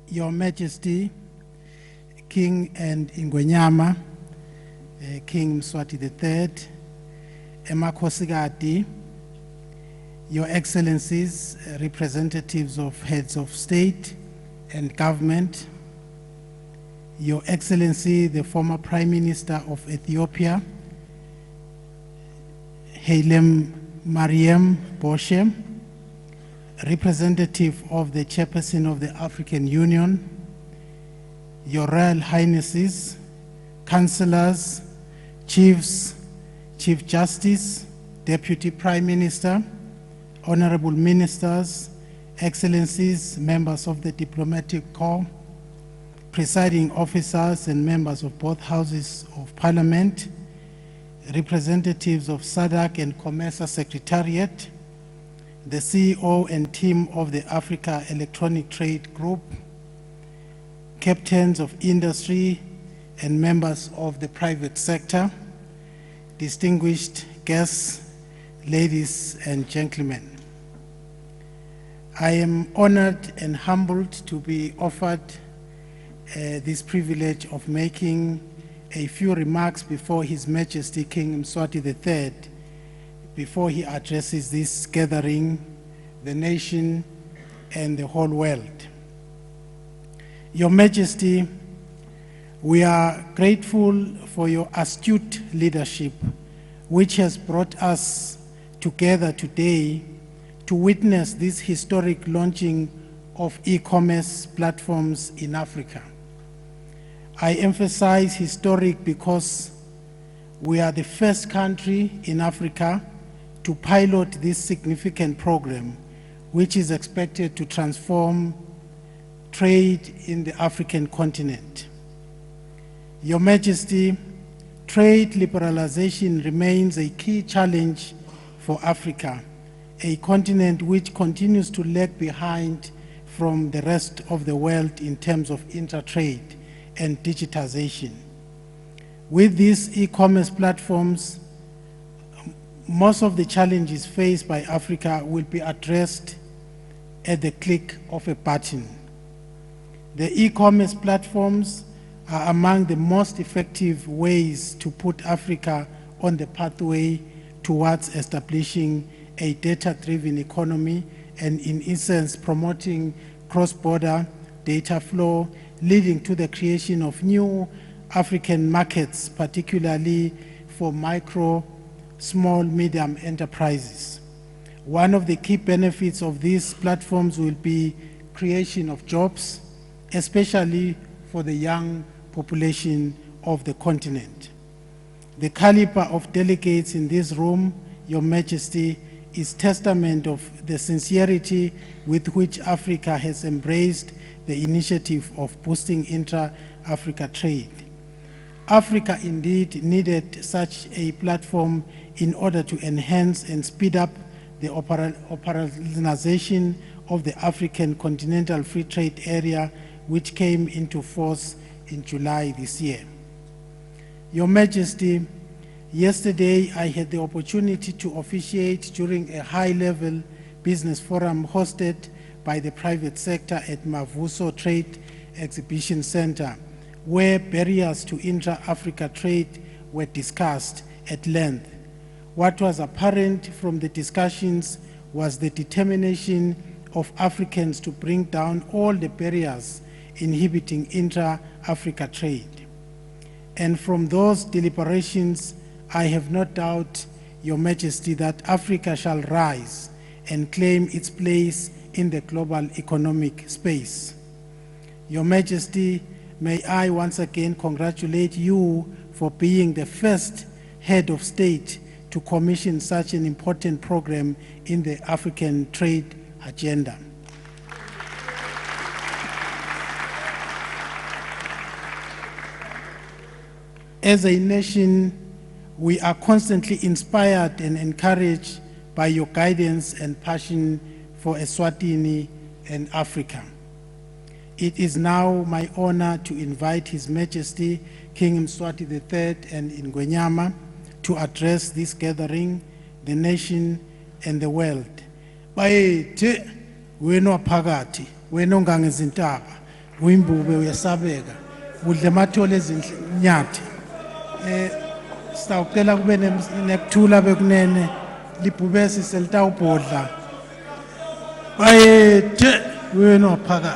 Your Majesty, King and Ingwenyama, King Mswati III, Emakhosikati, Your Excellencies, representatives of heads of state and government, Your Excellency, the former Prime Minister of Ethiopia, Haile Mariam Boshe, representative of the Chairperson of the African Union, Your Royal Highnesses, councillors, chiefs, Chief Justice, Deputy Prime Minister, honorable ministers, excellencies, members of the diplomatic corps, presiding officers and members of both houses of parliament, representatives of SADC and COMESA Secretariat, the CEO and team of the Africa Electronic Trade Group, captains of industry and members of the private sector, distinguished guests, ladies and gentlemen. I am honored and humbled to be offered this privilege of making a few remarks before His Majesty King Mswati III before he addresses this gathering, the nation, and the whole world. Your Majesty, we are grateful for your astute leadership, which has brought us together today to witness this historic launching of e-commerce platforms in Africa. I emphasize historic because we are the first country in Africa to pilot this significant program, which is expected to transform trade in the African continent. Your Majesty, trade liberalization remains a key challenge for Africa, a continent which continues to lag behind from the rest of the world in terms of inter-trade and digitization. With these e-commerce platforms, most of the challenges faced by Africa will be addressed at the click of a button. The e-commerce platforms are among the most effective ways to put Africa on the pathway towards establishing a data-driven economy and, in essence, promoting cross-border data flow, leading to the creation of new African markets, particularly for micro, small, medium enterprises. One of the key benefits of these platforms will be creation of jobs, especially for the young population of the continent. The caliber of delegates in this room, Your Majesty, is testament of the sincerity with which Africa has embraced the initiative of boosting intra-Africa trade. Africa indeed needed such a platform in order to enhance and speed up the operationalization of the African Continental Free Trade Area, which came into force in July this year. Your Majesty, yesterday I had the opportunity to officiate during a high-level business forum hosted by the private sector at Mavuso Trade Exhibition Center, where barriers to intra-Africa trade were discussed at length. What was apparent from the discussions was the determination of Africans to bring down all the barriers inhibiting intra-Africa trade. And from those deliberations, I have no doubt, Your Majesty, that Africa shall rise and claim its place in the global economic space. Your Majesty, may I once again congratulate you for being the first head of state to commission such an important program in the African trade agenda. As a nation, we are constantly inspired and encouraged by your guidance and passion for Eswatini and Africa. It is now my honor to invite His Majesty King Mswati III and Ingwenyama to address this gathering, the nation, and the world. Baethe wena phakathi wena ongangezintaba uyimbube uyasabeka udle mathole ezinyathi sitawucela kube nekuthula bekunene libhubesi selitawubhodla bayethe wena phaka